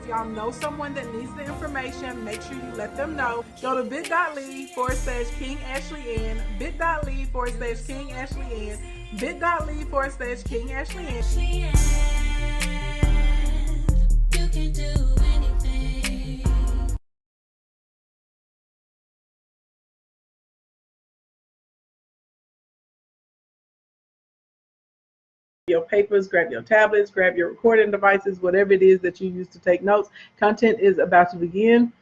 If y'all know someone that needs the information, make sure you let them know. Go to bit.ly/King Ashley Ann, bit.ly/King Ashley Ann, bit.ly/King Ashley Ann. You can do anything. Your papers, grab your tablets, grab your recording devices, whatever it is that you use to take notes. Content is about to begin.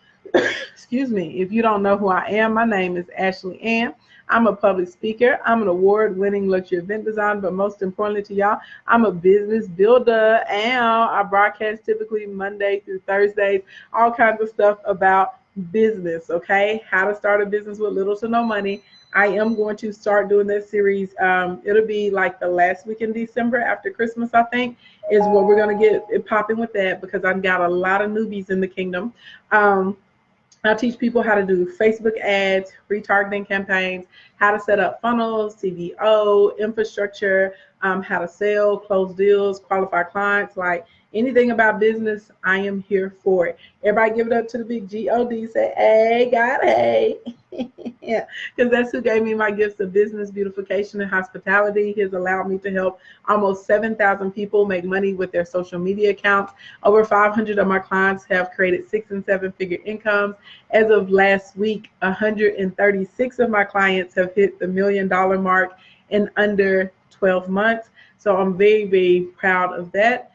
Excuse me. If you don't know who I am, my name is Ashley Ann. I'm a public speaker. I'm an award-winning luxury event designer, but most importantly to y'all, I'm a business builder, and I broadcast typically Monday through Thursdays, all kinds of stuff about business, okay? How to start a business with little to no money. I am going to start doing this series. It'll be like the last week in December after Christmas, I think, is what we're going to get it popping with that, because I've got a lot of newbies in the kingdom. I teach people how to do Facebook ads, retargeting campaigns, how to set up funnels, CBO, infrastructure, how to sell, close deals, qualify clients, like anything about business, I am here for it. Everybody give it up to the big G-O-D, say, hey, God, hey. Yeah, because that's who gave me my gifts of business, beautification, and hospitality. He has allowed me to help almost 7,000 people make money with their social media accounts. Over 500 of my clients have created 6- and 7-figure incomes. As of last week, 136 of my clients have hit the $1 million mark in under 12 months. So I'm very, very proud of that.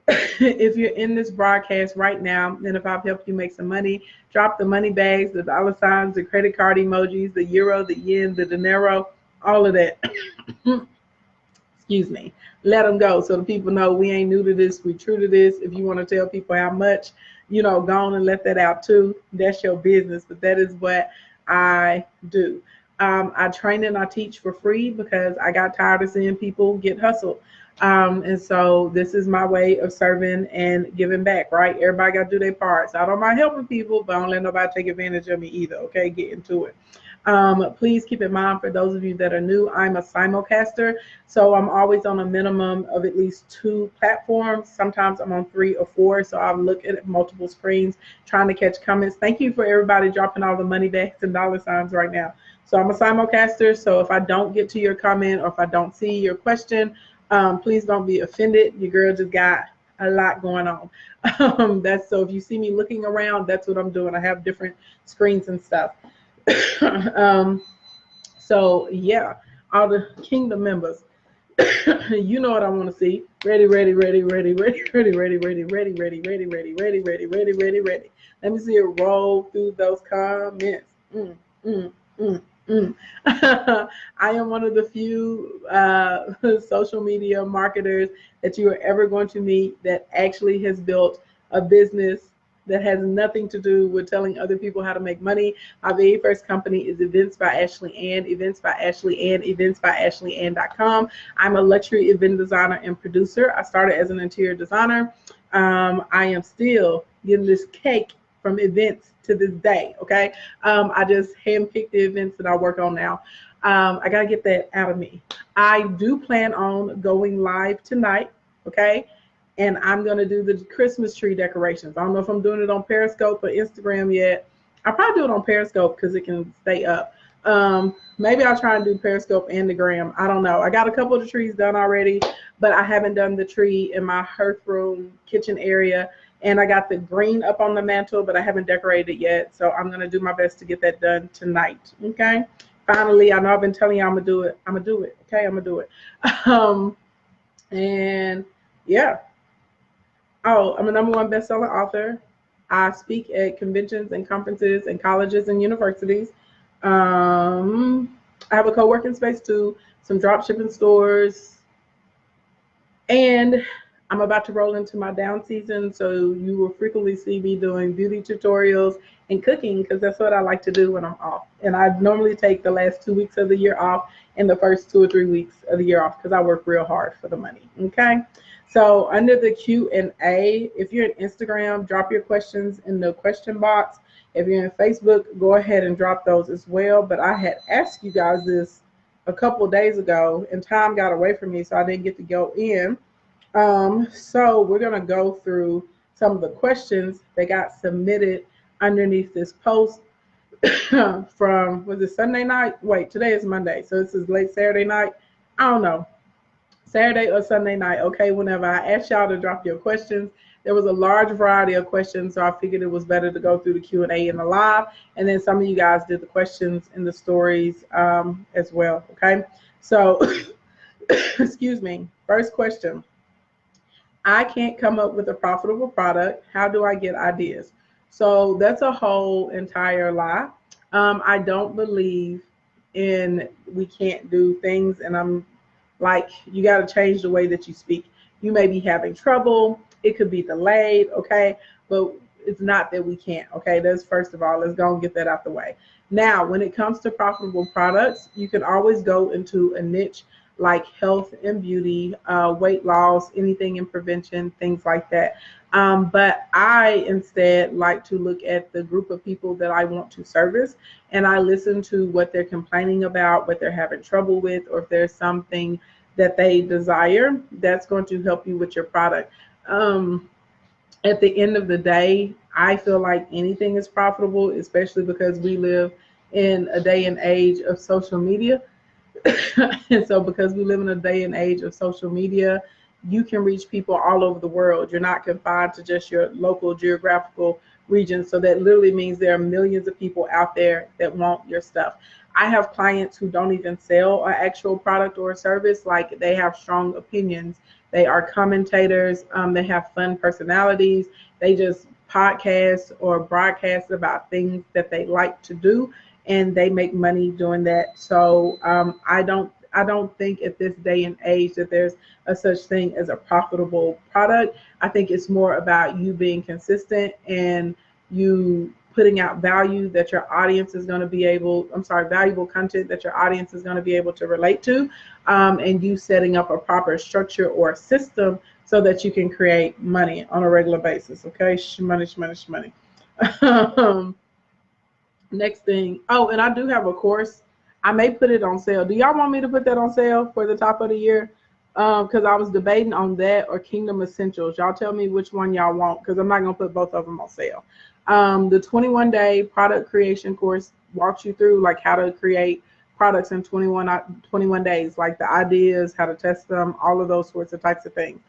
If you're in this broadcast right now, and if I've helped you make some money, drop the money bags, the dollar signs, the credit card emojis, the euro, the yen, the dinero, all of that. Excuse me. Let them go so the people know we ain't new to this, we true to this. If you want to tell people how much, go on and let that out too. That's your business, but that is what I do. I train and I teach for free because I got tired of seeing people get hustled. And so this is my way of serving and giving back, right? Everybody got to do their part. So I don't mind helping people, but I don't let nobody take advantage of me either, okay? Get into it. Please keep in mind, for those of you that are new, I'm a simulcaster. So I'm always on a minimum of at least 2 platforms. Sometimes I'm on 3 or 4. So I'll look at multiple screens trying to catch comments. Thank you for everybody dropping all the money bags and dollar signs right now. So I'm a simulcaster. So if I don't get to your comment or if I don't see your question, please don't be offended. Your girl just got a lot going on. That's so if you see me looking around, that's what I'm doing. I have different screens and stuff. So yeah, all the kingdom members, you know what I want to see. Ready, ready, ready, ready, ready, ready, ready, ready, ready, ready, ready, ready, ready, ready, ready, ready, ready. Let me see it roll through those comments. I am one of the few social media marketers that you are ever going to meet that actually has built a business that has nothing to do with telling other people how to make money. My very first company is Events by Ashley Ann, Events by Ashley Ann, eventsbyashley.com. I'm a luxury event designer and producer. I started as an interior designer. I am still getting this cake from events to this day, okay? I just handpicked the events that I work on now. I gotta get that out of me. I do plan on going live tonight, okay? And I'm gonna do the Christmas tree decorations. I don't know if I'm doing it on Periscope or Instagram yet. I'll probably do it on Periscope because it can stay up. Maybe I'll try and do Periscope and the gram. I don't know. I got a couple of the trees done already, but I haven't done the tree in my hearth room kitchen area. And I got the green up on the mantle, but I haven't decorated it yet. So I'm going to do my best to get that done tonight. Okay. Finally, I know I've been telling you I'm going to do it. I'm going to do it. Okay. I'm going to do it. And yeah. Oh, I'm a #1 bestselling author. I speak at conventions and conferences and colleges and universities. I have a co-working space too, some drop shipping stores, and I'm about to roll into my down season, so you will frequently see me doing beauty tutorials and cooking because that's what I like to do when I'm off. And I normally take the last 2 weeks of the year off and the first 2 or 3 weeks of the year off because I work real hard for the money, okay? So under the Q&A, if you're on Instagram, drop your questions in the question box. If you're in Facebook, go ahead and drop those as well. But I had asked you guys this a couple days ago and time got away from me, so I didn't get to go in. So we're going to go through some of the questions that got submitted underneath this post from, was it Sunday night? Wait, today is Monday, so this is late Saturday night. I don't know, Saturday or Sunday night, okay, whenever I asked y'all to drop your questions. There was a large variety of questions, so I figured it was better to go through the Q&A in the live, and then some of you guys did the questions in the stories as well, okay? So, excuse me, first question. I can't come up with a profitable product. How do I get ideas? So that's a whole entire lie. I don't believe in we can't do things, and I'm like, you got to change the way that you speak. You may be having trouble. It could be delayed, okay? But it's not that we can't, okay? That's first of all, let's go and get that out the way. Now, when it comes to profitable products, you can always go into a niche like health and beauty, weight loss, anything in prevention, things like that. But I instead like to look at the group of people that I want to service, and I listen to what they're complaining about, what they're having trouble with, or if there's something that they desire that's going to help you with your product. At the end of the day, I feel like anything is profitable, especially because we live in a day and age of social media. And so because we live in a day and age of social media, you can reach people all over the world. You're not confined to just your local geographical region. So that literally means there are millions of people out there that want your stuff. I have clients who don't even sell an actual product or a service. Like, they have strong opinions. They are commentators. They have fun personalities. They just podcast or broadcast about things that they like to do, and they make money doing that. So I don't think at this day and age that there's a such thing as a profitable product. I think it's more about you being consistent and you putting out value that your audience is going to be able, valuable content that your audience is going to be able to relate to, and you setting up a proper structure or system so that you can create money on a regular basis. Okay, shmoney. Next thing. Oh, and I do have a course. I may put it on sale. Do y'all want me to put that on sale for the top of the year? Because I was debating on that or Kingdom Essentials. Y'all tell me which one y'all want, because I'm not going to put both of them on sale. The 21-day product creation course walks you through like how to create products in 21 days, like the ideas, how to test them, all of those sorts of types of things.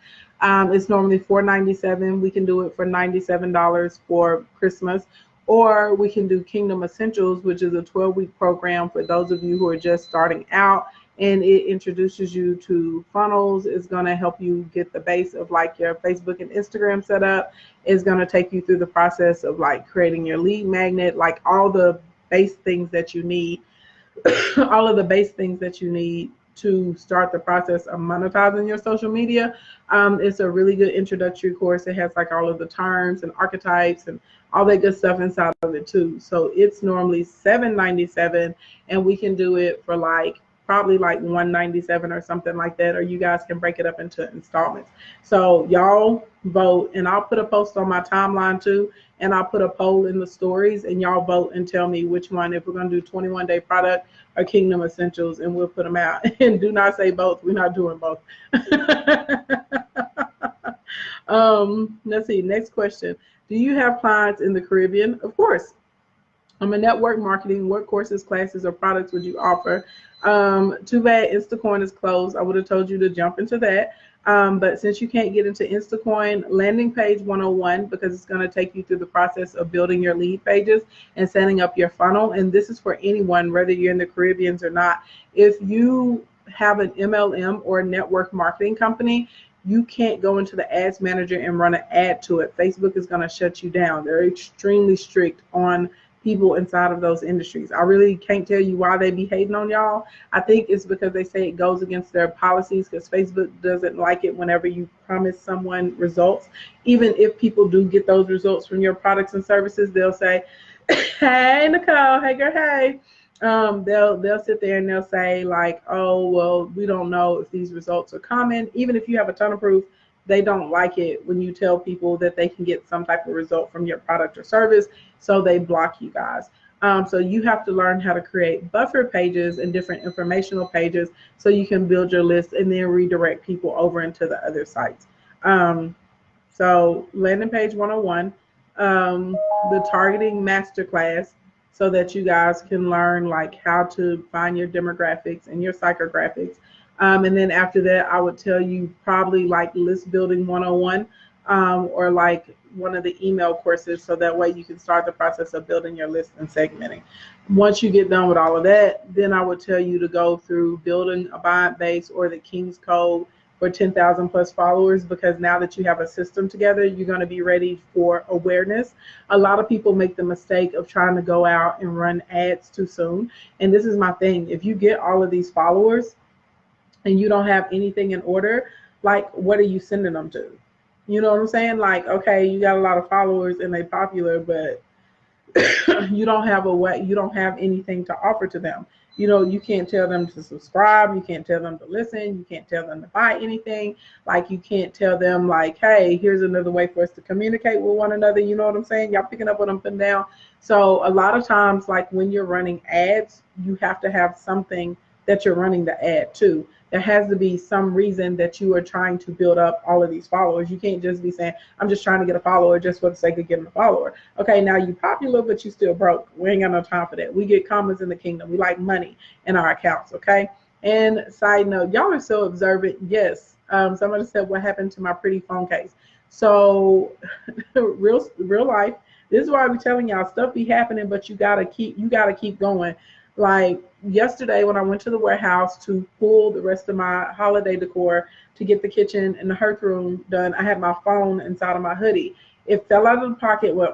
It's normally $497. We can do it for $97 for Christmas. Or we can do Kingdom Essentials, which is a 12-week program for those of you who are just starting out, and it introduces you to funnels. It's going to help you get the base of like your Facebook and Instagram set up. It's going to take you through the process of like creating your lead magnet, like all the base things that you need, all of the base things that you need to start the process of monetizing your social media. It's a really good introductory course. It has like all of the terms and archetypes and all that good stuff inside of it too. So it's normally $797, and we can do it for like probably like $197 or something like that, or you guys can break it up into installments. So y'all vote, and I'll put a post on my timeline too, and I'll put a poll in the stories, and y'all vote and tell me which one, if we're going to do 21-day product or Kingdom Essentials, and we'll put them out. And do not say both. We're not doing both. Let's see. Next question. Do you have clients in the Caribbean? Of course. I'm a network marketing. What courses, classes, or products would you offer? Too bad Instacoin is closed. I would have told you to jump into that. But since you can't get into Instacoin, Landing Page 101, because it's going to take you through the process of building your lead pages and setting up your funnel. And this is for anyone, whether you're in the Caribbeans or not. If you have an MLM or a network marketing company, you can't go into the ads manager and run an ad to it. Facebook is going to shut you down. They're extremely strict on people inside of those industries. I really can't tell you why they be hating on y'all. I think it's because they say it goes against their policies, because Facebook doesn't like it whenever you promise someone results. Even if people do get those results from your products and services, they'll say, hey, Nicole, hey, girl, hey. They'll sit there and they'll say like, oh, well, we don't know if these results are coming. Even if you have a ton of proof, they don't like it when you tell people that they can get some type of result from your product or service, so they block you guys. So you have to learn how to create buffer pages and different informational pages so you can build your list and then redirect people over into the other sites. So landing page 101, the targeting masterclass, so that you guys can learn like how to find your demographics and your psychographics. And then after that, I would tell you probably like list building 101, or like one of the email courses, so that way you can start the process of building your list and segmenting. Once you get done with all of that, then I would tell you to go through building a buying base or the King's Code for 10,000 plus followers, because now that you have a system together, you're going to be ready for awareness. A lot of people make the mistake of trying to go out and run ads too soon. And this is my thing. If you get all of these followers and you don't have anything in order, like what are you sending them to? You know what I'm saying? Like, okay, you got a lot of followers and they popular, but you don't have a way, you don't have anything to offer to them. You know, you can't tell them to subscribe, you can't tell them to listen, you can't tell them to buy anything. Like, you can't tell them like, hey, here's another way for us to communicate with one another. You know what I'm saying? Y'all picking up what I'm putting down? So a lot of times, like when you're running ads, you have to have something that you're running the ad to. There has to be some reason that you are trying to build up all of these followers. You can't just be saying, I'm just trying to get a follower just for the sake of getting a follower. Okay, now you popular, but you still broke. We ain't got no time for that. We get commas in the kingdom. We like money in our accounts, okay? And side note, y'all are so observant. Yes, somebody said, what happened to my pretty phone case? So real life, this is why I'm telling y'all, stuff be happening, but you gotta keep going. Like yesterday when I went to the warehouse to pull the rest of my holiday decor to get the kitchen and the hearth room done, I had my phone inside of my hoodie. It fell out of the pocket, went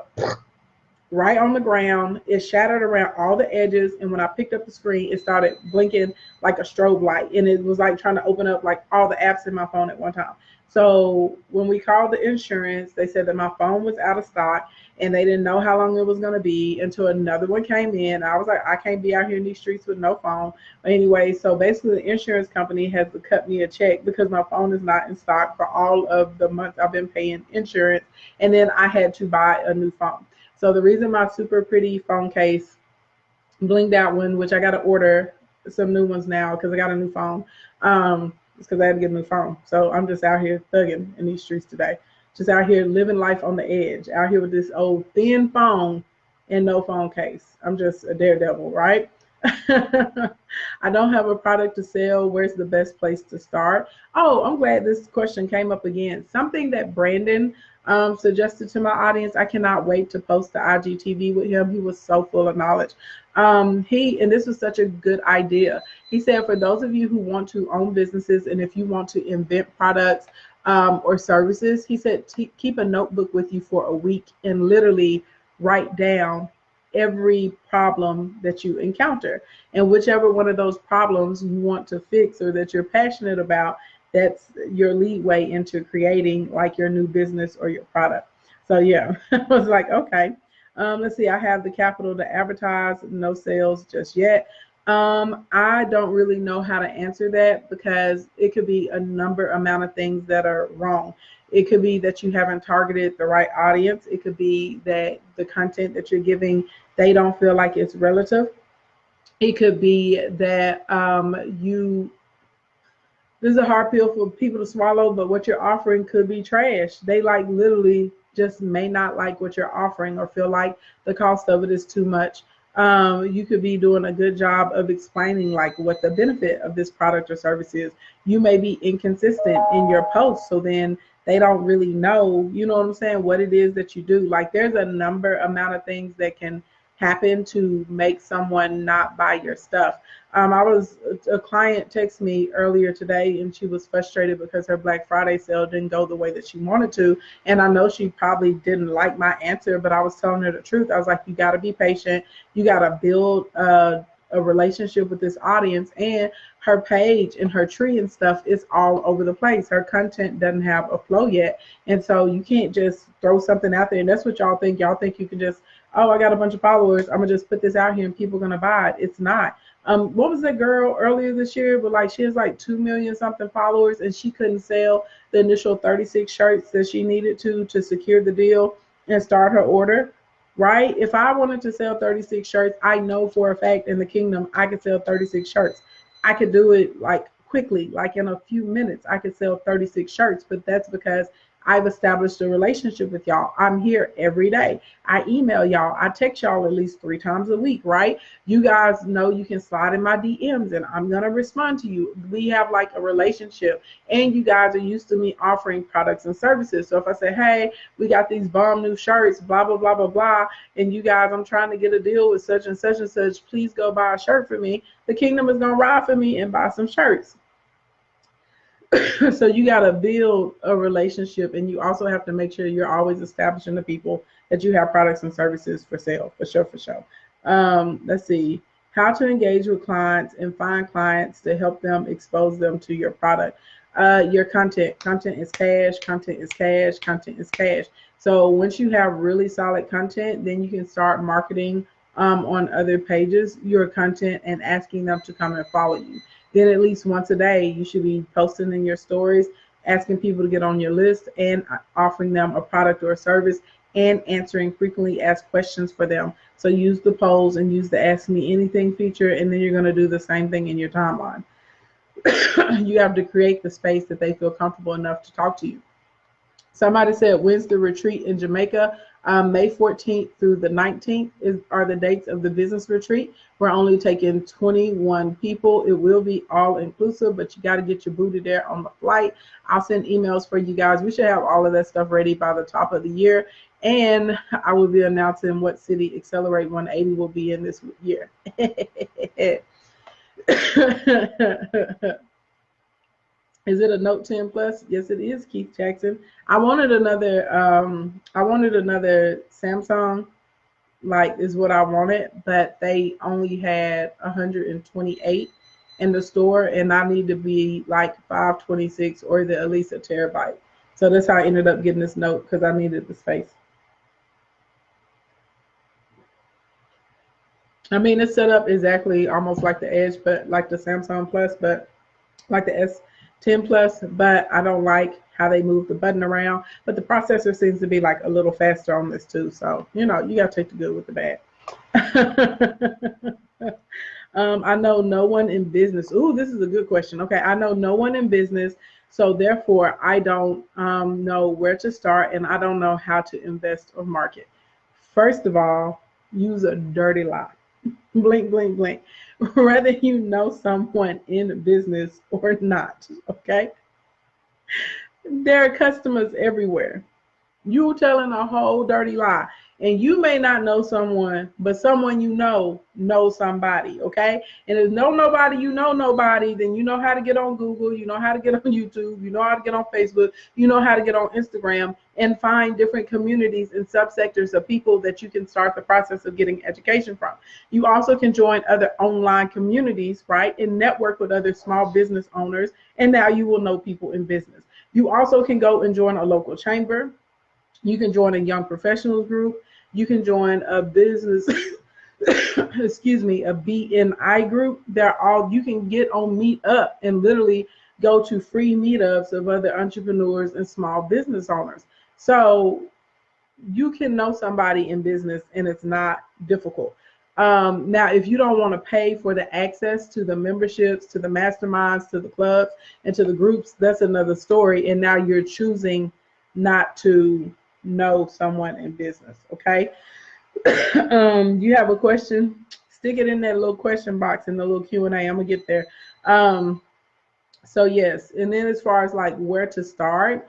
right on the ground. It shattered around all the edges, and when I picked up the screen, it started blinking like a strobe light, and it was like trying to open up like all the apps in my phone at one time. So when we called the insurance, they said that my phone was out of stock and they didn't know how long it was going to be until another one came in. I was like, I can't be out here in these streets with no phone. But anyway, so basically the insurance company has to cut me a check because my phone is not in stock for all of the months I've been paying insurance. And then I had to buy a new phone. So the reason my super pretty phone case, blinged out one, which I got to order some new ones now because I got a new phone. It's because I had to get a new phone. So I'm just out here thugging in these streets today. Just out here living life on the edge. Out here with this old thin phone and no phone case. I'm just a daredevil, right? I don't have a product to sell. Where's the best place to start? Oh, I'm glad this question came up again. Something that Brandon suggested to my audience. I cannot wait to post the IGTV with him. He was so full of knowledge. And this was such a good idea. He said, for those of you who want to own businesses and if you want to invent products or services, he said, keep a notebook with you for a week and literally write down every problem that you encounter. And whichever one of those problems you want to fix or that you're passionate about, that's your leadway into creating like your new business or your product. So yeah, I was like, okay. Let's see, I have the capital to advertise, no sales just yet. I don't really know how to answer that because it could be a amount of things that are wrong. It could be that you haven't targeted the right audience. It could be that the content that you're giving, they don't feel like it's relative. It could be that this is a hard pill for people to swallow, but what you're offering could be trash. They like literally just may not like what you're offering or feel like the cost of it is too much. You could be doing a good job of explaining like what the benefit of this product or service is. You may be inconsistent in your posts, so then they don't really know, you know what I'm saying, what it is that you do. Like there's a amount of things that can happen to make someone not buy your stuff. A client texted me earlier today and she was frustrated because her Black Friday sale didn't go the way that she wanted to. And I know she probably didn't like my answer, but I was telling her the truth. I was like, you got to be patient. You got to build a relationship with this audience, and her page and her tree and stuff is all over the place. Her content doesn't have a flow yet. And so you can't just throw something out there. And that's what y'all think. Y'all think you can just, oh, I got a bunch of followers, I'm gonna just put this out here and people are gonna buy it. It's not. What was that girl earlier this year? But like she has like 2 million something followers and she couldn't sell the initial 36 shirts that she needed to secure the deal and start her order, right? If I wanted to sell 36 shirts, I know for a fact in the kingdom I could sell 36 shirts. I could do it like quickly, like in a few minutes I could sell 36 shirts, but that's because I've established a relationship with y'all. I'm here every day. I email y'all. I text y'all at least 3 times a week, right? You guys know you can slide in my DMs and I'm going to respond to you. We have like a relationship, and you guys are used to me offering products and services. So if I say, hey, we got these bomb new shirts, blah, blah, blah, blah, blah, and you guys, I'm trying to get a deal with such and such and such, please go buy a shirt for me. The kingdom is going to ride for me and buy some shirts. So you got to build a relationship, and you also have to make sure you're always establishing the people that you have products and services for sale, for sure, for sure. Let's see, how to engage with clients and find clients to help them expose them to your product. Your content is cash, content is cash, content is cash. So once you have really solid content, then you can start marketing on other pages your content and asking them to come and follow you. Then at least once a day, you should be posting in your stories, asking people to get on your list and offering them a product or a service and answering frequently asked questions for them. So use the polls and use the Ask Me Anything feature, and then you're going to do the same thing in your timeline. You have to create the space that they feel comfortable enough to talk to you. Somebody said, when's the retreat in Jamaica? May 14th through the 19th are the dates of the business retreat. We're only taking 21 people. It will be all inclusive, but you got to get your booty there on the flight. I'll send emails for you guys. We should have all of that stuff ready by the top of the year. And I will be announcing what city Accelerate 180 will be in this year. Is it a Note 10 Plus? Yes, it is, Keith Jackson. I wanted another Samsung, like is what I wanted, but they only had 128 in the store, and I need to be like 526 or at least a terabyte. So that's how I ended up getting this Note, because I needed the space. I mean, it's set up exactly almost like the Edge, but like the Samsung Plus, but like the S10 Plus, but I don't like how they move the button around. But the processor seems to be like a little faster on this too. So, you know, you got to take the good with the bad. I know no one in business. Ooh, this is a good question. Okay, I know no one in business, so therefore I don't know where to start, and I don't know how to invest or market. First of all, use a dirty lie. Blink, blink, blink. Whether you know someone in business or not, okay? There are customers everywhere. You telling a whole dirty lie. And you may not know someone, but someone you know knows somebody, okay? And if nobody, you know nobody, then you know how to get on Google, you know how to get on YouTube, you know how to get on Facebook, you know how to get on Instagram, and find different communities and subsectors of people that you can start the process of getting education from. You also can join other online communities, right, and network with other small business owners, and now you will know people in business. You also can go and join a local chamber. You can join a young professionals group. You can join a business, excuse me, a BNI group. They're all, you can get on Meetup and literally go to free meetups of other entrepreneurs and small business owners. So you can know somebody in business, and it's not difficult. Now, if you don't want to pay for the access to the memberships, to the masterminds, to the clubs, and to the groups, that's another story. And now you're choosing not to know someone in business, okay? You have a question? Stick it in that little question box in the little Q&A. I'm gonna get there. So yes, and then as far as like where to start,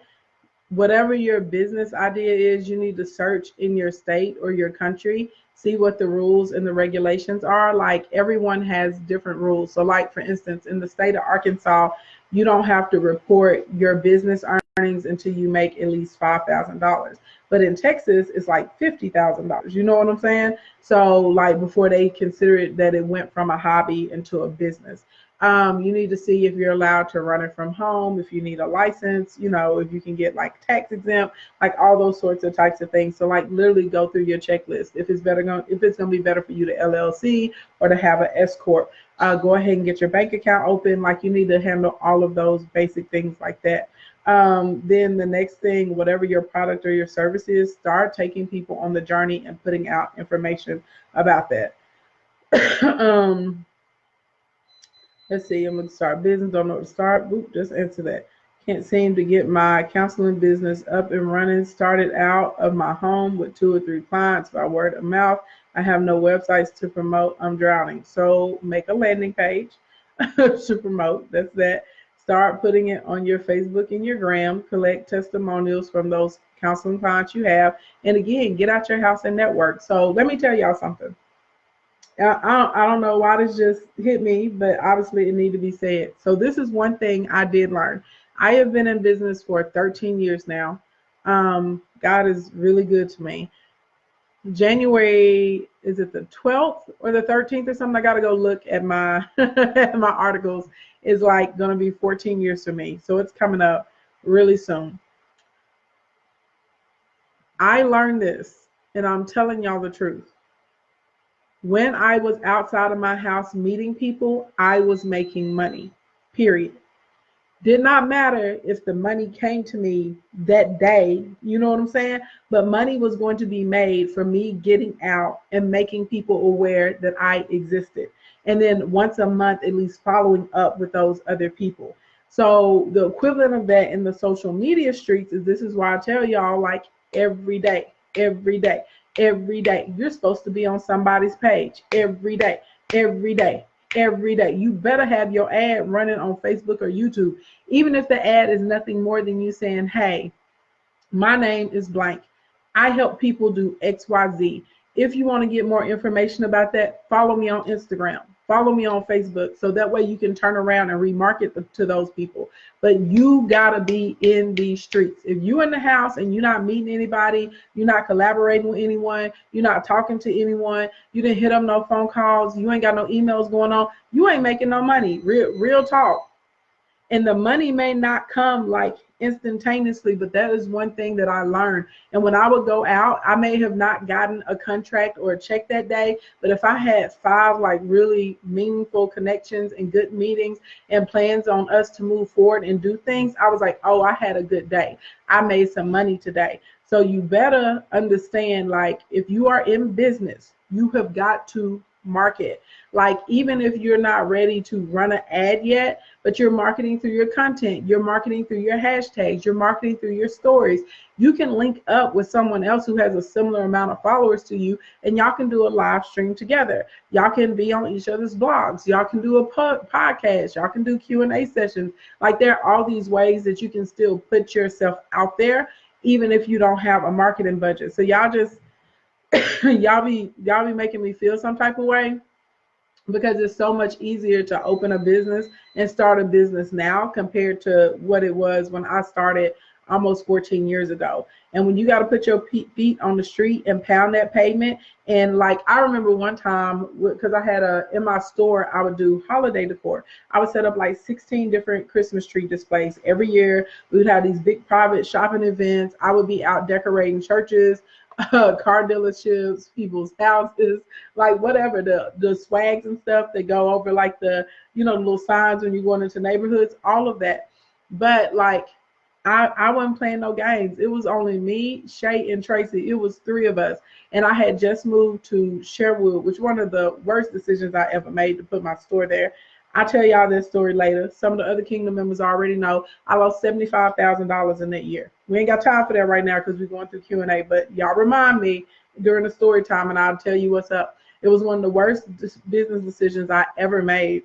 whatever your business idea is, you need to search in your state or your country, see what the rules and the regulations are. Like everyone has different rules. So like for instance, in the state of Arkansas, you don't have to report your business earnings until you make at least $5,000. But in Texas, it's like $50,000. You know what I'm saying? So like before they consider it that it went from a hobby into a business. You need to see if you're allowed to run it from home, if you need a license, you know, if you can get like tax exempt, like all those sorts of types of things. So like literally go through your checklist. If it's gonna be better for you to LLC or to have an S corp, go ahead and get your bank account open. Like you need to handle all of those basic things like that. Then the next thing, whatever your product or your service is, start taking people on the journey and putting out information about that. Let's see, I'm going to start business, don't know where to start. Boop, just answer that. Can't seem to get my counseling business up and running. Started out of my home with 2 or 3 clients by word of mouth. I have no websites to promote. I'm drowning. So make a landing page to promote. That's that. Start putting it on your Facebook and your Gram. Collect testimonials from those counseling clients you have. And again, get out your house and network. So let me tell y'all something. I don't know why this just hit me, but obviously it needs to be said. So this is one thing I did learn. I have been in business for 13 years now. God is really good to me. January, is it the 12th or the 13th or something? I got to go look at my at my articles. Is like going to be 14 years for me. So it's coming up really soon. I learned this, and I'm telling y'all the truth. When I was outside of my house meeting people, I was making money, period. Did not matter if the money came to me that day, you know what I'm saying? But money was going to be made from me getting out and making people aware that I existed. And then once a month, at least following up with those other people. So the equivalent of that in the social media streets is, this is why I tell y'all, like, every day, every day, every day. You're supposed to be on somebody's page every day, every day, every day. You better have your ad running on Facebook or YouTube, even if the ad is nothing more than you saying, hey, my name is blank. I help people do XYZ. If you want to get more information about that, follow me on Instagram. Follow me on Facebook, so that way you can turn around and remarket to those people. But you gotta be in these streets. If you're in the house and you're not meeting anybody, you're not collaborating with anyone, you're not talking to anyone, you didn't hit up no phone calls, you ain't got no emails going on, you ain't making no money. Real talk. And the money may not come like instantaneously, but that is one thing that I learned. And when I would go out, I may have not gotten a contract or a check that day, but if I had 5 like really meaningful connections and good meetings and plans on us to move forward and do things, I was like, oh, I had a good day. I made some money today. So you better understand, like, if you are in business, you have got to market. Like, even if you're not ready to run an ad yet, but you're marketing through your content, you're marketing through your hashtags, you're marketing through your stories, you can link up with someone else who has a similar amount of followers to you, and y'all can do a live stream together. Y'all can be on each other's blogs. Y'all can do a podcast. Y'all can do Q&A sessions. Like, there are all these ways that you can still put yourself out there, even if you don't have a marketing budget. So y'all just y'all be making me feel some type of way, because it's so much easier to open a business and start a business now compared to what it was when I started almost 14 years ago. And when you got to put your feet on the street and pound that pavement, and like, I remember one time, because I had in my store, I would do holiday decor. I would set up like 16 different Christmas tree displays. Every year we would have these big private shopping events. I would be out decorating churches, car dealerships, people's houses, like whatever, the swags and stuff that go over, like the, the little signs when you're going into neighborhoods, all of that. But like, I wasn't playing no games. It was only me, Shay, and Tracy. It was 3 of us. And I had just moved to Sherwood, which one of the worst decisions I ever made, to put my store there. I'll tell y'all this story later. Some of the other Kingdom members already know I lost $75,000 in that year. We ain't got time for that right now because we're going through Q&A, but y'all remind me during the story time and I'll tell you what's up. It was one of the worst business decisions I ever made.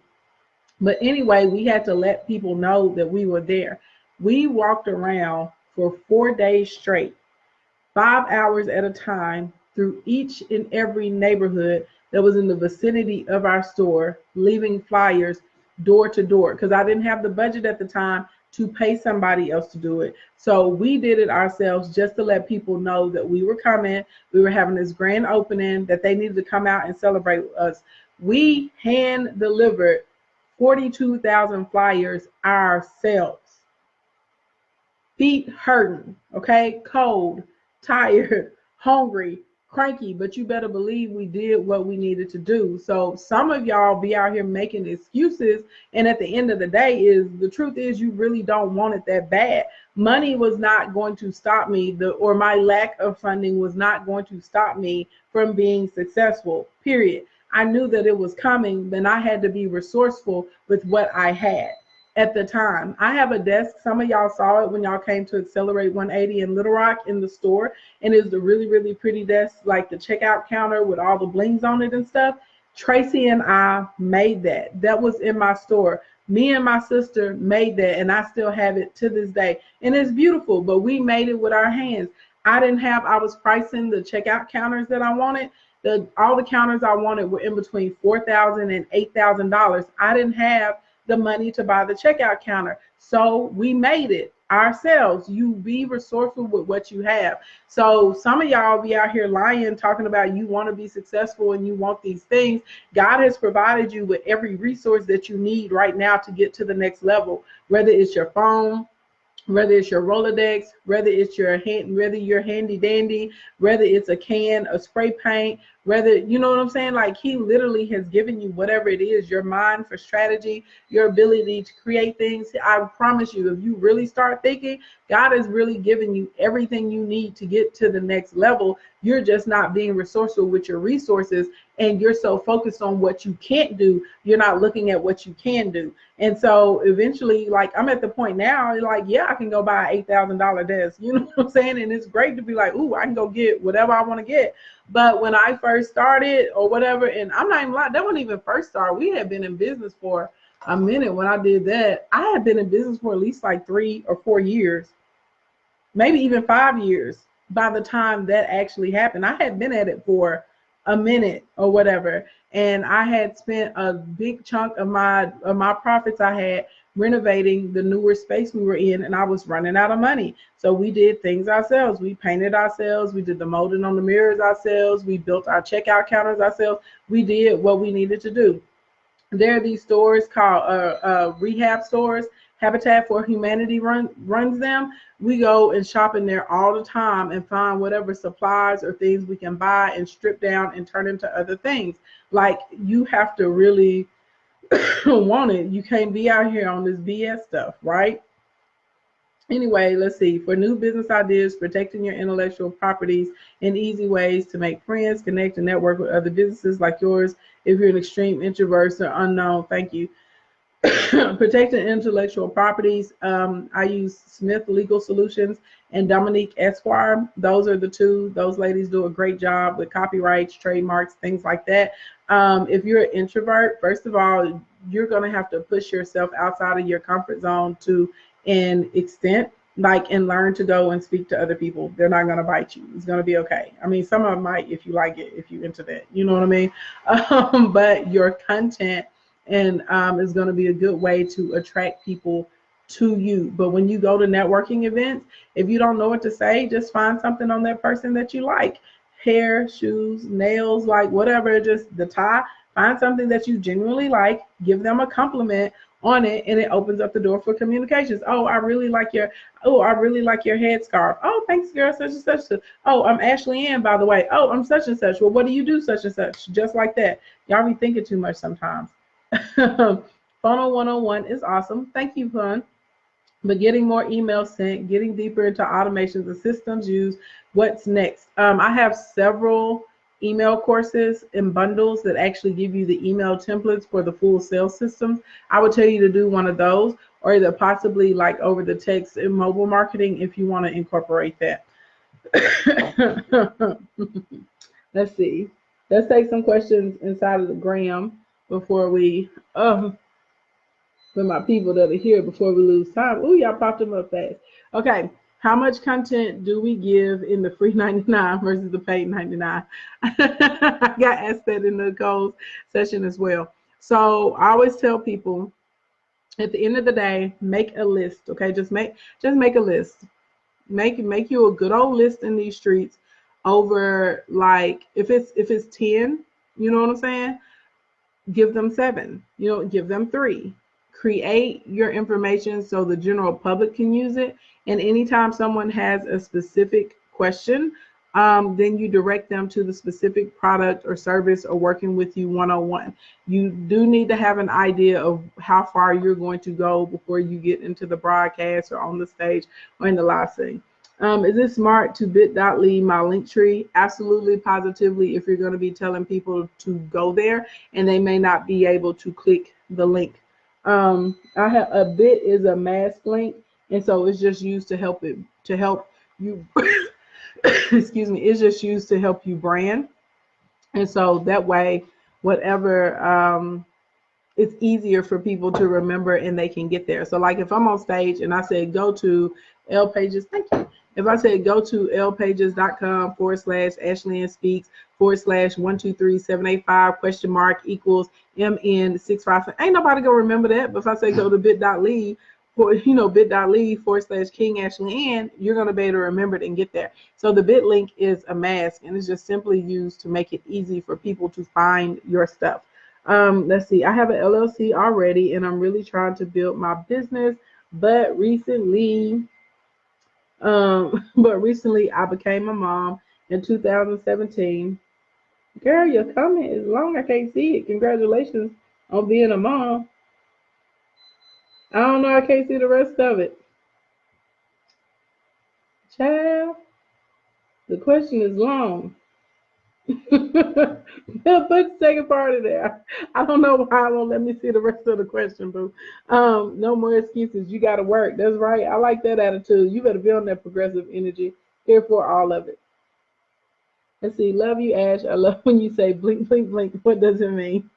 But anyway, we had to let people know that we were there. We walked around for 4 days straight, 5 hours at a time, through each and every neighborhood that was in the vicinity of our store, leaving flyers door to door, because I didn't have the budget at the time to pay somebody else to do it. So we did it ourselves, just to let people know that we were coming. We were having this grand opening, that they needed to come out and celebrate with us. We hand delivered 42,000 flyers ourselves. Feet hurting, okay, cold, tired, hungry, cranky, but you better believe we did what we needed to do. So some of y'all be out here making excuses, and at the end of the day, the truth is you really don't want it that bad. Money was not going to stop me, or my lack of funding was not going to stop me from being successful, period. I knew that it was coming, then I had to be resourceful with what I had. at the time. I have a desk. Some of y'all saw it when y'all came to Accelerate 180 in Little Rock in the store. And it's a really, really pretty desk, like the checkout counter with all the blings on it and stuff. Tracy and I made that. That was in my store. Me and my sister made that, and I still have it to this day. And it's beautiful, but we made it with our hands. I was pricing the checkout counters that I wanted. All the counters I wanted were in between $4,000 and $8,000. I didn't have the money to buy the checkout counter. So we made it ourselves. You be resourceful with what you have. So some of y'all be out here lying, talking about you want to be successful and you want these things. God has provided you with every resource that you need right now to get to the next level, whether it's your phone, whether it's your Rolodex, whether you're handy dandy, whether it's a can of spray paint, whether, you know what I'm saying? Like, he literally has given you whatever it is, your mind for strategy, your ability to create things. I promise you, if you really start thinking, God has really given you everything you need to get to the next level. You're just not being resourceful with your resources, and you're so focused on what you can't do, you're not looking at what you can do. And so eventually, like, I'm at the point now, like, yeah, I can go buy an $8,000 desk, you know what I'm saying? And it's great to be like, ooh, I can go get whatever I want to get. But when I first started or whatever, and I'm not even lying, that wasn't even first start. We had been in business for a minute when I did that. I had been in business for at least like 3 or 4 years, maybe even 5 years by the time that actually happened. I had been at it for a minute or whatever, and I had spent a big chunk of my profits I had renovating the newer space we were in, and I was running out of money. So we did things ourselves. We painted ourselves. We did the molding on the mirrors ourselves. We built our checkout counters ourselves. We did what we needed to do. There are these stores called rehab stores. Habitat for Humanity runs them. We go and shop in there all the time and find whatever supplies or things we can buy and strip down and turn into other things. Like, you have to really want it. You can't be out here on this BS stuff, right? Anyway, let's see. For new business ideas, protecting your intellectual properties and easy ways to make friends, connect, and network with other businesses like yours. If you're an extreme introvert or unknown, thank you. Protecting intellectual properties. I use Smith Legal Solutions and Dominique Esquire. Those are the two. Those ladies do a great job with copyrights, trademarks, things like that. If you're an introvert, first of all, you're going to have to push yourself outside of your comfort zone to an extent, like, and learn to go and speak to other people. They're not going to bite you. It's going to be okay. I mean, some of them might if you like it, if you're into that. You know what I mean? But your content and is going to be a good way to attract people to you. But when you go to networking events, if you don't know what to say, just find something on that person that you like. Hair, shoes, nails, like whatever, just the tie. Find something that you genuinely like, give them a compliment on it, and it opens up the door for communications. Oh, I really like your headscarf. Oh, thanks, girl, such and such. Oh, I'm Ashley Ann, by the way. Oh, I'm such and such. Well, what do you do, such and such? Just like that. Y'all be thinking too much sometimes. Funnel 101 is awesome. Thank you, Fun. But getting more emails sent, getting deeper into automations and systems used. What's next? I have several email courses and bundles that actually give you the email templates for the full sales systems. I would tell you to do one of those, or either possibly like over the text and mobile marketing if you want to incorporate that. Let's see. Let's take some questions inside of the gram before we for my people that are here before we lose time. Oh, y'all popped them up fast. Okay, how much content do we give in the free 99 versus the paid 99? I got asked that in the goals session as well. So I always tell people at the end of the day, make a list. Okay, just make a list. Make you a good old list in these streets over, like, if it's 10, you know what I'm saying? Give them 7, give them 3. Create your information so the general public can use it. And anytime someone has a specific question, then you direct them to the specific product or service or working with you one-on-one. You do need to have an idea of how far you're going to go before you get into the broadcast or on the stage or in the live thing. Is it smart to bit.ly my link tree? Absolutely, positively, if you're going to be telling people to go there and they may not be able to click the link. I have a bit is a mask link, and so it's just used to help it to help you. Excuse me. It's just used to help you brand, and so that way, whatever it's easier for people to remember and they can get there. So like if I'm on stage and I said go to L Pages, thank you. If I said go to lpages.com/Ashley speaks /123 785 question mark equals MN65, ain't nobody gonna remember that. But if I say go to bit.ly for bit.ly /King Ashley Ann, you're gonna be able to remember it and get there. So the bit link is a mask and it's just simply used to make it easy for people to find your stuff. Let's see, I have an LLC already and I'm really trying to build my business, but recently I became a mom in 2017. Girl, your comment is long, I can't see it. Congratulations on being a mom. I don't know, I can't see the rest of it. Child, the question is long. Put the second part of there. I don't know why I won't let me see the rest of the question, boo. No more excuses. You got to work. That's right. I like that attitude. You better be on that progressive energy. Here for all of it. Let's see. Love you, Ash. I love when you say blink, blink, blink. What does it mean?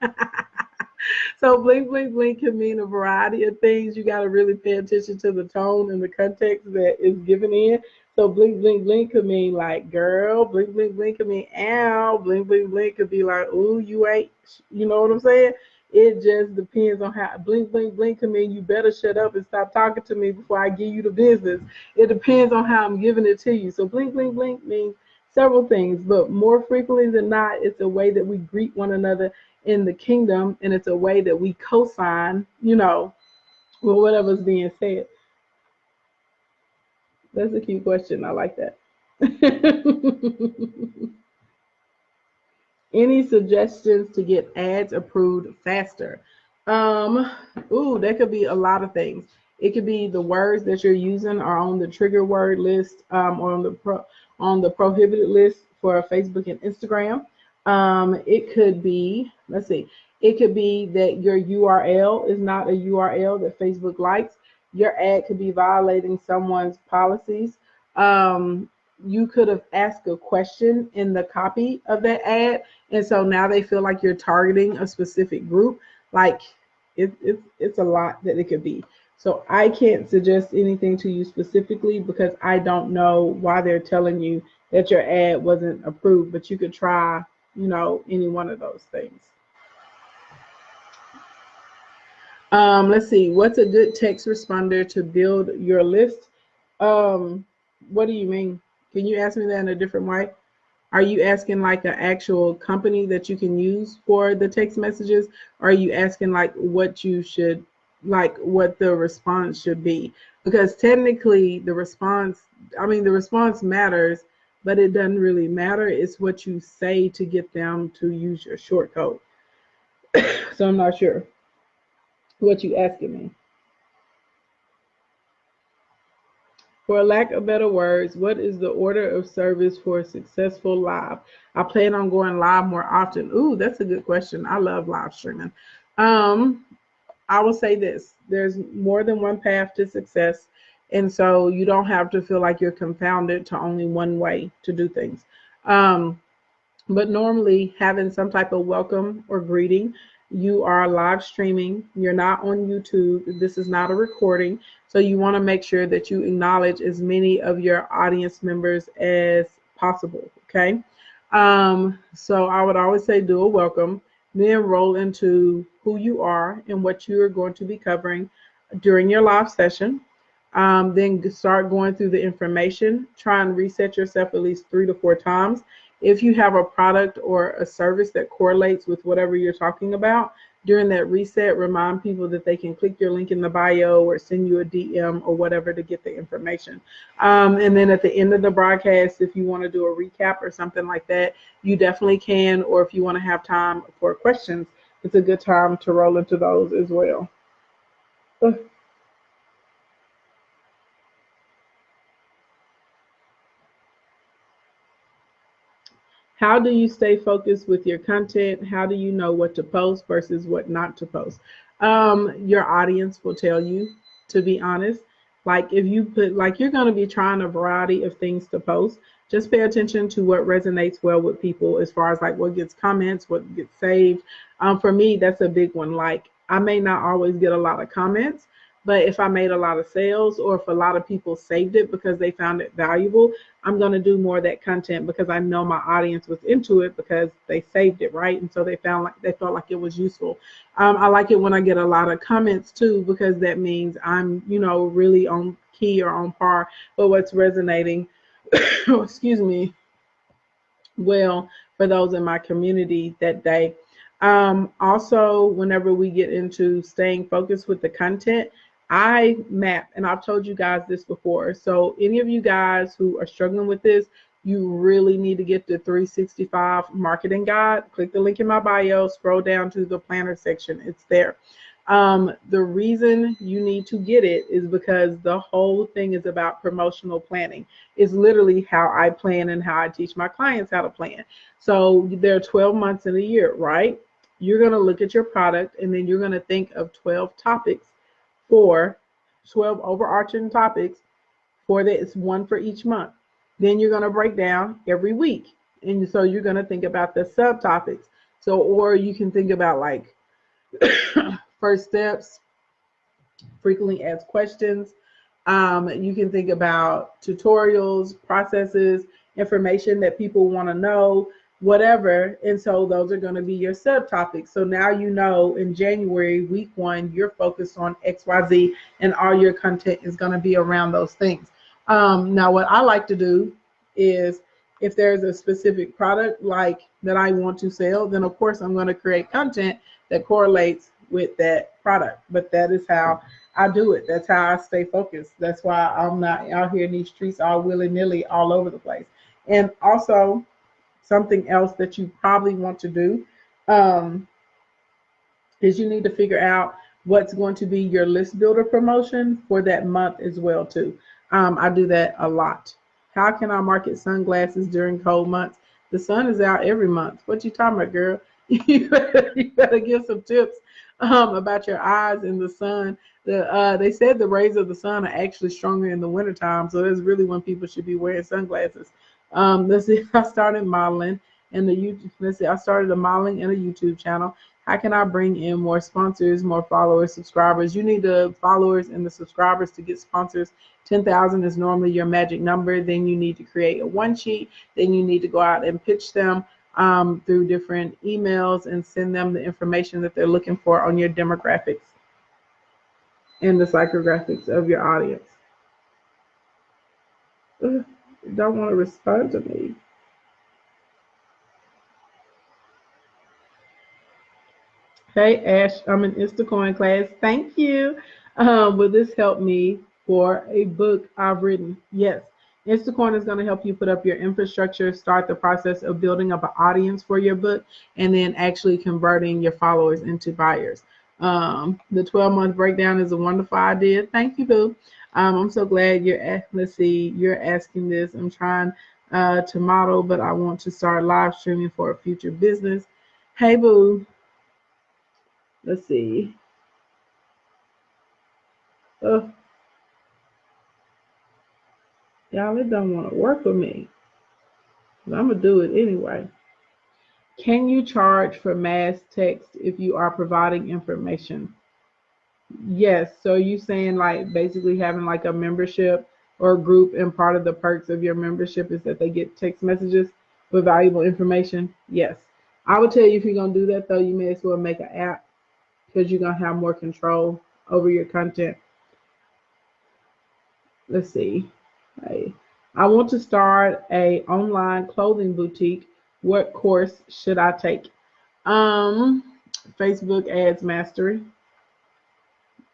So blink, blink, blink can mean a variety of things. You got to really pay attention to the tone and the context that is given in. So blink, blink, blink could mean like girl. Blink, blink, blink could mean ow. Blink, blink, blink could be like ooh, you ain't. You know what I'm saying? It just depends on how. Blink, blink, blink could mean you better shut up and stop talking to me before I give you the business. It depends on how I'm giving it to you. So blink, blink, blink means several things, but more frequently than not, it's a way that we greet one another in the kingdom, and it's a way that we co-sign, with whatever's being said. That's a cute question. I like that. Any suggestions to get ads approved faster? Um, that could be a lot of things. It could be the words that you're using are on the trigger word list, or on the prohibited list for Facebook and Instagram. It could be, let's see, it could be that your URL is not a URL that Facebook likes. Your ad could be violating someone's policies. You could have asked a question in the copy of that ad, and so now they feel like you're targeting a specific group. Like it's a lot that it could be. So I can't suggest anything to you specifically because I don't know why they're telling you that your ad wasn't approved, but you could try, any one of those things. Let's see, what's a good text responder to build your list? What do you mean? Can you ask me that in a different way? Are you asking like an actual company that you can use for the text messages? Or are you asking like what you should, like what the response should be? Because technically the response matters, but it doesn't really matter. It's what you say to get them to use your short code. So I'm not sure what you asking me. For lack of better words, what is the order of service for a successful live? I plan on going live more often. Ooh, that's a good question. I love live streaming. Um, I will say this, there's more than one path to success. And so you don't have to feel like you're confounded to only one way to do things. But normally having some type of welcome or greeting, you are live streaming, you're not on YouTube, this is not a recording. So you want to make sure that you acknowledge as many of your audience members as possible, okay? So I would always say do a welcome, then roll into who you are and what you are going to be covering during your live session. Then start going through the information. Try and reset yourself at least 3 to 4 times. If you have a product or a service that correlates with whatever you're talking about, during that reset, remind people that they can click your link in the bio or send you a DM or whatever to get the information. And then at the end of the broadcast, if you want to do a recap or something like that, you definitely can. Or if you want to have time for questions, it's a good time to roll into those as well. How do you stay focused with your content? How do you know what to post versus what not to post? Your audience will tell you, to be honest. Like if you put, like you're going to be trying a variety of things to post, just pay attention to what resonates well with people as far as like what gets comments, what gets saved. For me, that's a big one. Like I may not always get a lot of comments, but if I made a lot of sales or if a lot of people saved it because they found it valuable, I'm going to do more of that content because I know my audience was into it because they saved it, right? And so they felt like it was useful. I like it when I get a lot of comments too because that means I'm, really on key or on par with what's resonating. Excuse me, well for those in my community that day. Also, whenever we get into staying focused with the content, I map, and I've told you guys this before. So, any of you guys who are struggling with this, you really need to get the 365 marketing guide. Click the link in my bio, scroll down to the planner section. It's there. The reason you need to get it is because the whole thing is about promotional planning. It's literally how I plan and how I teach my clients how to plan. So there are 12 months in a year, right? You're going to look at your product and then you're going to think of 12 topics for 12 overarching topics for this, one for each month. Then you're going to break down every week. And so you're going to think about the subtopics. So, or you can think about like first steps, frequently asked questions. You can think about tutorials, processes, information that people want to know, whatever. And so those are going to be your subtopics. So now you know in January, week 1, you're focused on XYZ and all your content is going to be around those things. Now, what I like to do is if there's a specific product like that I want to sell, then of course I'm going to create content that correlates with that product. But that is how I do it. That's how I stay focused. That's why I'm not out here in these streets all willy-nilly all over the place. And also something else that you probably want to do is you need to figure out what's going to be your list builder promotion for that month as well too. I do that a lot. How can I market sunglasses during cold months? The sun is out every month. What you talking about, girl? You better give some tips about your eyes in the sun. They said the rays of the sun are actually stronger in the wintertime, so that's really when people should be wearing sunglasses. Let's see. I started modeling and the YouTube. Let's see. I started a modeling and a YouTube channel. How can I bring in more sponsors, more followers, subscribers? You need the followers and the subscribers to get sponsors. 10,000 is normally your magic number. Then you need to create a one sheet. Then you need to go out and pitch them through different emails and send them the information that they're looking for on your demographics and the psychographics of your audience. Ugh, don't want to respond to me. Hey Ash, I'm in Instacoin class. Thank you. Will this help me for a book I've written? Yes. Instacoin is going to help you put up your infrastructure, start the process of building up an audience for your book, and then actually converting your followers into buyers. The 12-month breakdown is a wonderful idea. Thank you, Boo. I'm so glad you're asking this. I'm trying to model, but I want to start live streaming for a future business. Hey, Boo. Let's see. Oh, y'all, it don't want to work with me. But I'm going to do it anyway. Can you charge for mass text if you are providing information? Yes. So you saying like basically having like a membership or a group, and part of the perks of your membership is that they get text messages with valuable information? Yes. I would tell you if you're going to do that though, you may as well make an app because you're going to have more control over your content. Let's see. Hey, I want to start a online clothing boutique. What course should I take? Facebook Ads Mastery.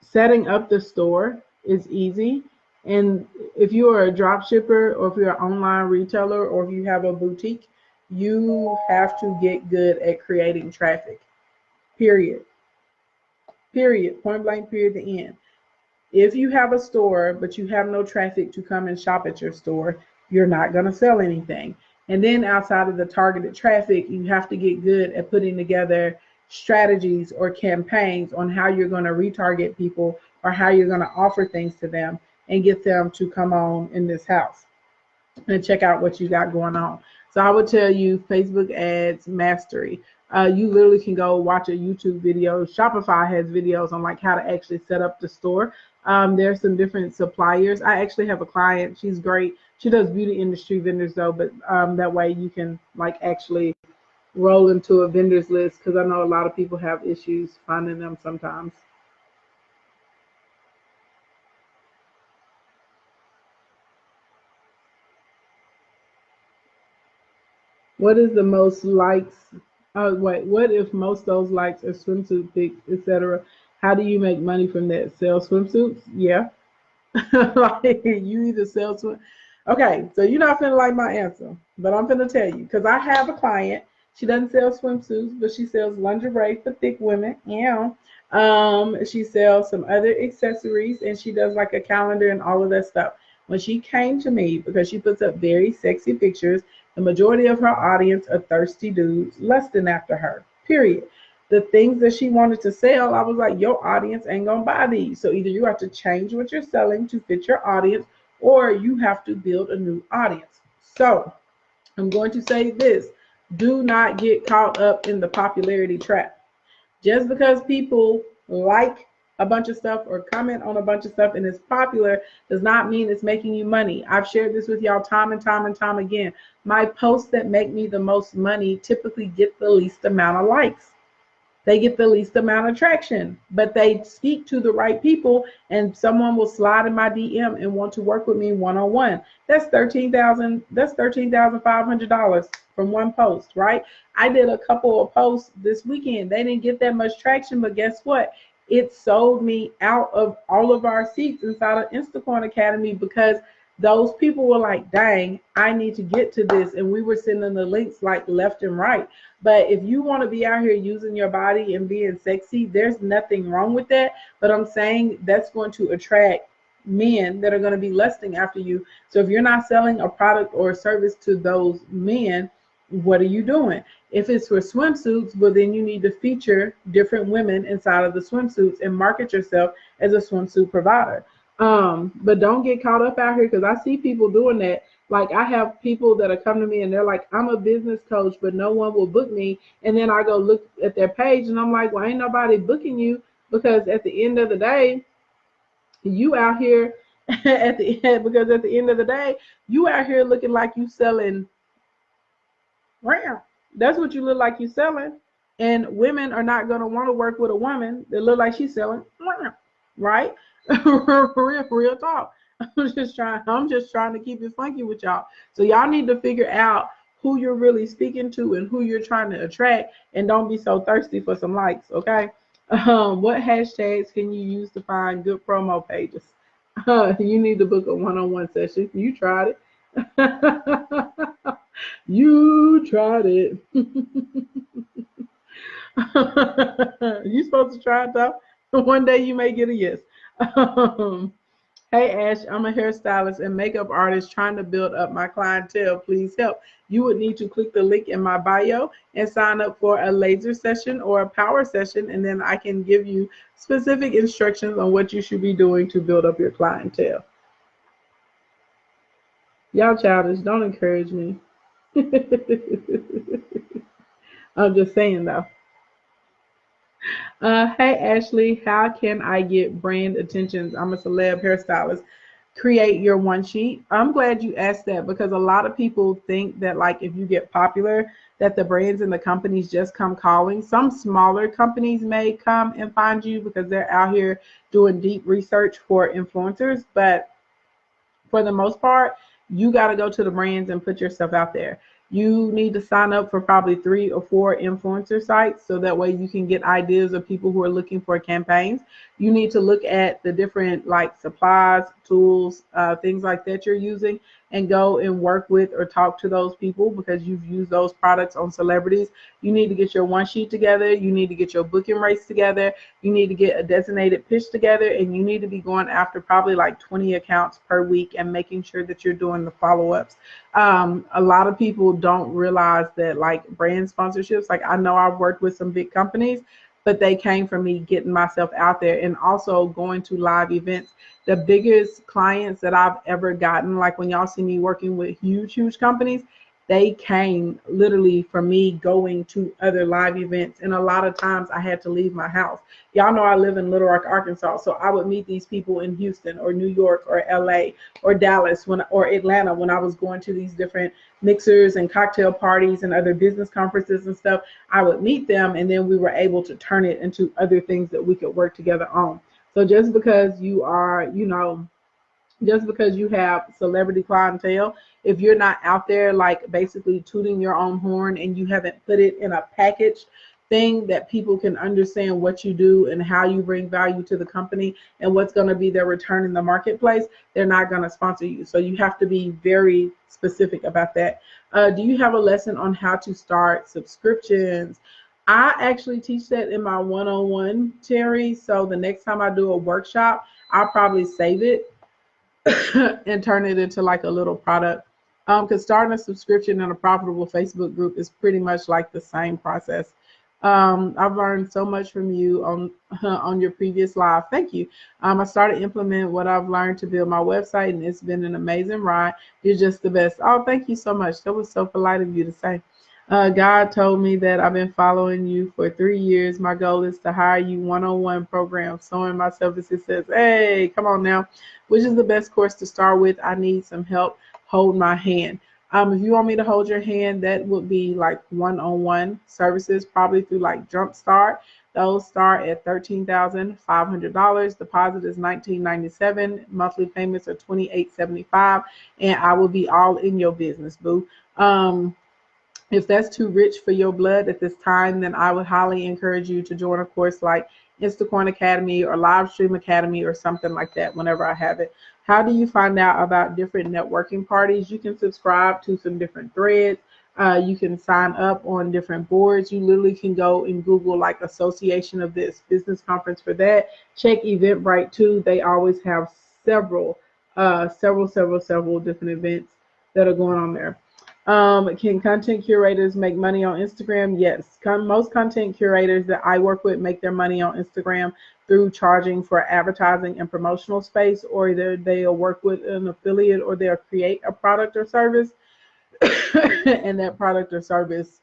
Setting up the store is easy. And if you are a drop shipper or if you're an online retailer or if you have a boutique, you have to get good at creating traffic. Period. Period. Point blank, period, the end. If you have a store, but you have no traffic to come and shop at your store, you're not going to sell anything. And then outside of the targeted traffic, you have to get good at putting together strategies or campaigns on how you're going to retarget people or how you're going to offer things to them and get them to come on in this house and check out what you got going on. So I would tell you Facebook ads mastery. You literally can go watch a YouTube video. Shopify has videos on like how to actually set up the store. There's some different suppliers. I actually have a client. She's great. She does beauty industry vendors though, but that way you can like actually roll into a vendors list because I know a lot of people have issues finding them sometimes. What is the most likes? Wait, what if most of those likes are swimsuit pics, etc.? How do you make money from that? Sell swimsuits? Yeah. Like you either sell swim. Okay, so you're not finna like my answer, but I'm finna tell you because I have a client. She doesn't sell swimsuits, but she sells lingerie for thick women. Yeah. She sells some other accessories, and she does like a calendar and all of that stuff. When she came to me, because she puts up very sexy pictures, the majority of her audience are thirsty dudes lusting after her. Period. The things that she wanted to sell, I was like, your audience ain't gonna buy these. So either you have to change what you're selling to fit your audience, or you have to build a new audience. So I'm going to say this: do not get caught up in the popularity trap. Just because people like a bunch of stuff or comment on a bunch of stuff and it's popular does not mean it's making you money. I've shared this with y'all time and time and time again. My posts that make me the most money typically get the least amount of likes. They get the least amount of traction, but they speak to the right people, and someone will slide in my DM and want to work with me one-on-one. That's $13,000. That's $13,500 from one post, right? I did a couple of posts this weekend. They didn't get that much traction, but guess what? It sold me out of all of our seats inside of Instacorn Academy because those people were like, dang, I need to get to this. And we were sending the links like left and right. But if you want to be out here using your body and being sexy, there's nothing wrong with that. But I'm saying that's going to attract men that are going to be lusting after you. So if you're not selling a product or a service to those men, what are you doing? If it's for swimsuits, well, then you need to feature different women inside of the swimsuits and market yourself as a swimsuit provider. But don't get caught up out here because I see people doing that. Like I have people that are coming to me and they're like, I'm a business coach, but no one will book me. And then I go look at their page and I'm like, well, ain't nobody booking you because at the end of the day, you out here because at the end of the day, you out here looking like you selling round. That's what you look like you selling. And women are not going to want to work with a woman that look like she's selling round, right? real talk. I'm just trying to keep it funky with y'all. So y'all need to figure out who you're really speaking to and who you're trying to attract, and don't be so thirsty for some likes, okay? What hashtags can you use to find good promo pages? You need to book a one-on-one session. You tried it. You tried it. You supposed to try it though. One day you may get a yes. Hey Ash, I'm a hairstylist and makeup artist trying to build up my clientele. Please help. You would need to click the link in my bio and sign up for a laser session or a power session, and then I can give you specific instructions on what you should be doing to build up your clientele. Y'all childish, don't encourage me. I'm just saying though. Hey Ashley, how can I get brand attention? I'm a celeb hairstylist. Create your one sheet. I'm glad you asked that because a lot of people think that like if you get popular, that the brands and the companies just come calling. Some smaller companies may come and find you because they're out here doing deep research for influencers, but for the most part, you got to go to the brands and put yourself out there. You need to sign up for probably 3 or 4 influencer sites so that way you can get ideas of people who are looking for campaigns. You need to look at the different like supplies, tools, things like that you're using. and go and work with or talk to those people because you've used those products on celebrities. You need to get your one sheet together. You need to get your booking rates together. You need to get a designated pitch together, and you need to be going after probably like 20 accounts per week and making sure that you're doing the follow-ups. A lot of people don't realize that like brand sponsorships, like I know I've worked with some big companies, but they came from me getting myself out there and also going to live events. The biggest clients that I've ever gotten, like when y'all see me working with huge companies, they came literally from me going to other live events. And a lot of times I had to leave my house. Y'all know I live in Little Rock, Arkansas. So I would meet these people in Houston or New York or LA or Dallas or Atlanta when I was going to these different mixers and cocktail parties and other business conferences and stuff. I would meet them, and then we were able to turn it into other things that we could work together on. So just because you are, just because you have celebrity clientele, if you're not out there like basically tooting your own horn and you haven't put it in a package thing that people can understand what you do and how you bring value to the company and what's going to be their return in the marketplace, they're not going to sponsor you. So you have to be very specific about that. Do you have a lesson on how to start subscriptions? I actually teach that in my one-on-one, Terry. So the next time I do a workshop, I'll probably save it and turn it into like a little product. Because starting a subscription in a profitable Facebook group is pretty much like the same process. I've learned so much from you on your previous live. Thank you. I started implementing what I've learned to build my website, and it's been an amazing ride. You're just the best. Oh, thank you so much. That was so polite of you to say. God told me that I've been following you for 3 years. My goal is to hire you one-on-one program, sewing myself to success. Hey, come on now. Which is the best course to start with? I need some help. Hold my hand. If you want me to hold your hand, that would be like one-on-one services, probably through like Jumpstart. Those start at $13,500. Deposit is $19.97. Monthly payments are $28.75, and I will be all in your business, boo. If that's too rich for your blood at this time, then I would highly encourage you to join a course like Instacorn Academy or Livestream Academy or something like that whenever I have it. How do you find out about different networking parties? You can subscribe to some different threads. You can sign up on different boards. You literally can go and Google like association of this, business conference for that. Check Eventbrite too. They always have several different events that are going on there. Can content curators make money on Instagram? Yes. Most content curators that I work with make their money on Instagram through charging for advertising and promotional space, or either they'll work with an affiliate or they'll create a product or service and that product or service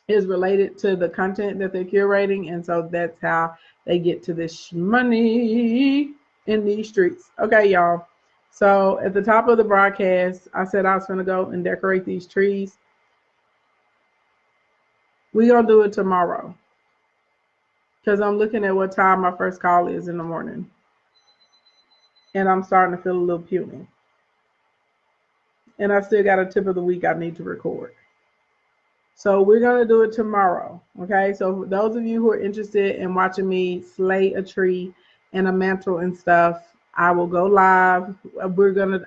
is related to the content that they're curating. And so that's how they get to this money in these streets. Okay, y'all. So at the top of the broadcast, I said I was going to go and decorate these trees. We're going to do it tomorrow because I'm looking at what time my first call is in the morning. And I'm starting to feel a little puny. And I still got a tip of the week I need to record. So we're going to do it tomorrow. Okay. So for those of you who are interested in watching me slay a tree and a mantle and stuff, I will go live. We're gonna,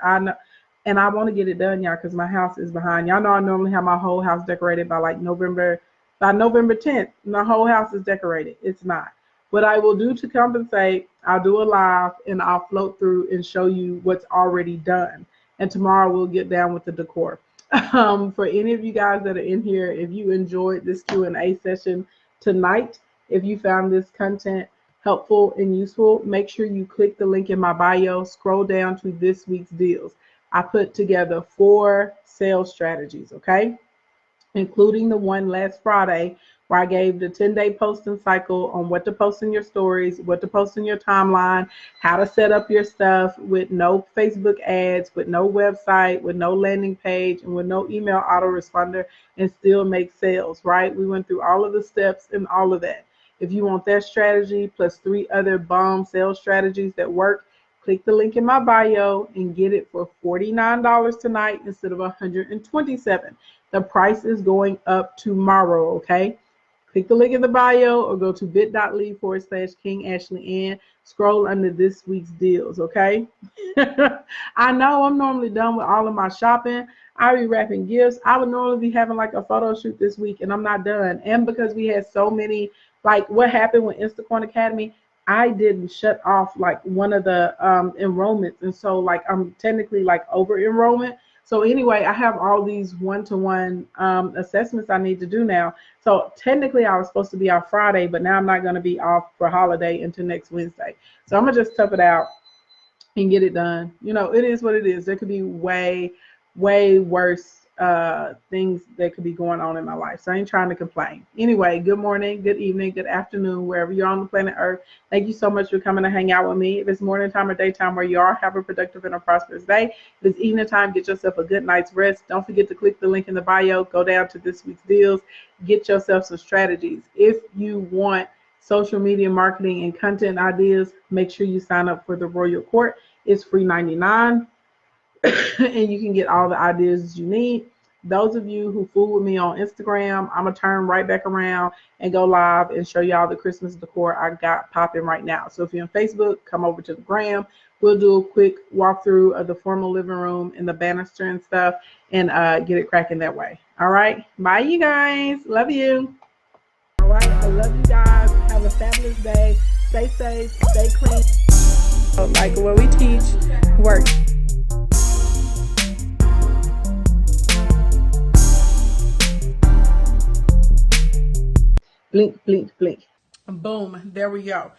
and I want to get it done, y'all, because my house is behind. Y'all know I normally have my whole house decorated by like November 10th. My whole house is decorated. It's not. What I will do to compensate, I'll do a live and I'll float through and show you what's already done. And tomorrow we'll get down with the decor. For any of you guys that are in here, if you enjoyed this Q&A session tonight, if you found this content helpful and useful, make sure you click the link in my bio, scroll down to this week's deals. I put together 4 sales strategies, okay? Including the one last Friday where I gave the 10-day posting cycle on what to post in your stories, what to post in your timeline, how to set up your stuff with no Facebook ads, with no website, with no landing page, and with no email autoresponder, and still make sales, right? We went through all of the steps and all of that. If you want that strategy plus 3 other bomb sales strategies that work, click the link in my bio and get it for $49 tonight instead of $127. The price is going up tomorrow, okay? Click the link in the bio or go to bit.ly/King Ashley Ann. Scroll under this week's deals, okay? I know I'm normally done with all of my shopping. I be wrapping gifts. I would normally be having like a photo shoot this week, and I'm not done. And because we had so many, like what happened with Instacorn Academy, I didn't shut off like one of the enrollments, and so like I'm technically like over enrollment. So anyway, I have all these one-to-one assessments I need to do now. So technically I was supposed to be off Friday, but now I'm not going to be off for holiday until next Wednesday. So I'm going to just tough it out and get it done. You know, it is what it is. There could be way worse things that could be going on in my life. So I ain't trying to complain. Anyway, good morning, good evening, good afternoon, wherever you're on the planet Earth. Thank you so much for coming to hang out with me. If it's morning time or daytime where you are, have a productive and a prosperous day. If it's evening time, get yourself a good night's rest. Don't forget to click the link in the bio. Go down to this week's deals. Get yourself some strategies. If you want social media marketing and content ideas, make sure you sign up for the Royal Court. It's free 99. And you can get all the ideas you need. Those of you who fool with me on Instagram, I'm going to turn right back around and go live and show y'all the Christmas decor I got popping right now. So if you're on Facebook, come over to the gram. We'll do a quick walkthrough of the formal living room and the banister and stuff and get it cracking that way. All right. Bye, you guys. Love you. All right. I love you guys. Have a fabulous day. Stay safe. Stay clean. Like what we teach works. Blink, blink, blink. Boom. There we go.